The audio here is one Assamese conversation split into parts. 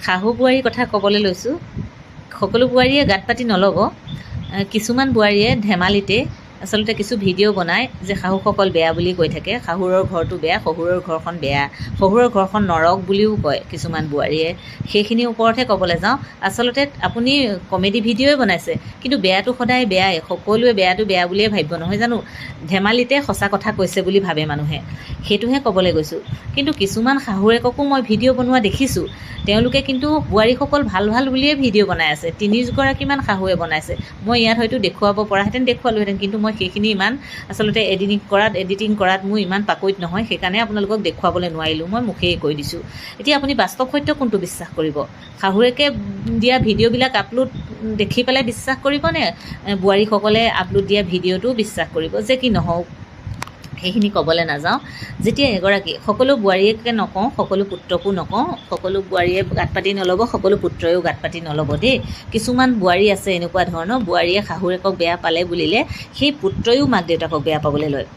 শাহু বোৱাৰীৰ কথা ক'বলৈ লৈছোঁ। সকলো বোৱাৰীয়ে গাত পাতি নল'ব। কিছুমান বোৱাৰীয়ে ধেমালিতে আচলতে কিছু ভিডিঅ' বনায় যে শাহুসকল বেয়া বুলি কৈ থাকে, শাহুৰৰ ঘৰটো বেয়া, শহুৰৰ ঘৰখন বেয়া, শহুৰৰ ঘৰখন নৰক বুলিও কয় কিছুমান বোৱাৰীয়ে। সেইখিনিৰ ওপৰতহে ক'বলৈ যাওঁ। আচলতে আপুনি কমেডি ভিডিঅ'ই বনাইছে, কিন্তু বেয়াটো সদায় বেয়াই, সকলোৱে বেয়াটো বেয়া বুলিয়ে ভাবিব, নহয় জানো? ধেমালিতে সঁচা কথা কৈছে বুলি ভাবে মানুহে, সেইটোহে ক'বলৈ গৈছোঁ। কিন্তু কিছুমান শাহুৱেককো মই ভিডিঅ' বনোৱা দেখিছোঁ, তেওঁলোকে কিন্তু বোৱাৰীসকল ভাল ভাল বুলিয়ে ভিডিঅ' বনাই আছে। 30গৰাকীমান শাহুৱে বনাইছে। মই ইয়াত হয়তো দেখুৱাব পৰাহেঁতেন দেখুৱালোহেঁতেন, কিন্তু মই সেইখিনি ইমান আচলতে এডিটিং কৰাত মোৰ ইমান পাকৈত নহয়, সেইকাৰণে আপোনালোকক দেখুৱাবলৈ নোৱাৰিলোঁ। মই মুখেই কৈ দিছোঁ। এতিয়া আপুনি বাস্তৱ সত্য কোনটো বিশ্বাস কৰিব? শাহুৱেকে দিয়া ভিডিঅ'বিলাক আপলোড দেখি পেলাই বিশ্বাস কৰিবনে বোৱাৰীসকলে আপলোড দিয়া ভিডিঅ'টো বিশ্বাস কৰিব? যে কি নহওক, সেইখিনি ক'বলৈ নাযাওঁ। যেতিয়া এগৰাকী, সকলো বোৱাৰীকে নকওঁ, সকলো পুত্ৰকো নকওঁ, সকলো বোৱাৰীয়ে গাত পাতি নল'ব, সকলো পুত্ৰইও গাত পাতি নল'ব দেই। কিছুমান বোৱাৰী আছে এনেকুৱা ধৰণৰ, বোৱাৰীয়ে শাহুৱেকক বেয়া পালে বুলিলে সেই পুত্ৰইও মাক দেউতাকক বেয়া পাবলৈ লয়।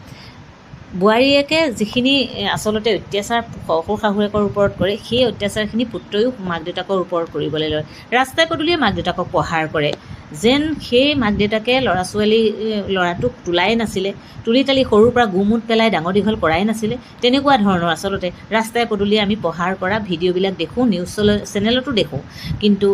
বোৱাৰীয়েকে যিখিনি আচলতে অত্যাচাৰ শহুৰ শাহুৱেকৰ ওপৰত কৰে, সেই অত্যাচাৰখিনি পুত্ৰইও মাক দেউতাকৰ ওপৰত কৰিবলৈ লয়। ৰাস্তাই পদূলিয়ে মাক দেউতাকক প্ৰহাৰ কৰে, যেন সেই মাক দেউতাকে ল'ৰাটোক তোলাই নাছিলে, তুলি তালি সৰুৰ পৰা গুমুট পেলাই ডাঙৰ দীঘল কৰাই নাছিলে। তেনেকুৱা ধৰণৰ আচলতে ৰাস্তাই পদূলিয়ে আমি প্ৰহাৰ কৰা ভিডিঅ'বিলাক দেখোঁ, নিউজ চেনেলতো দেখোঁ। কিন্তু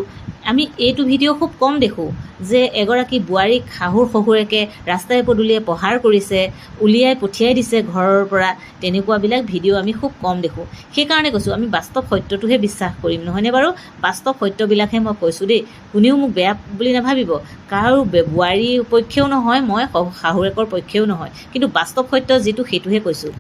আমি এইটো ভিডিঅ' খুব কম দেখোঁ যে এগৰাকী বোৱাৰীক শাহুৰ শহুৰেকে ৰাস্তাই পদূলিয়ে প্ৰহাৰ কৰিছে, উলিয়াই পঠিয়াই দিছে ঘৰৰ পৰা। তেনেকুৱাবিলাক ভিডিঅ' আমি খুব কম দেখোঁ। সেইকাৰণে কৈছোঁ, আমি বাস্তৱ সত্যটোহে বিশ্বাস কৰিম, নহয়নে বাৰু? বাস্তৱ সত্যবিলাকহে মই কৈছোঁ দেই। কোনেও মোক বেয়া বুলি নাভাবিব, কাৰো বোৱাৰীৰ পক্ষেও নহয়, মই শাহুৱেকৰ পক্ষেও নহয়, কিন্তু বাস্তৱ সত্য যিটো সেইটোহে কৈছোঁ।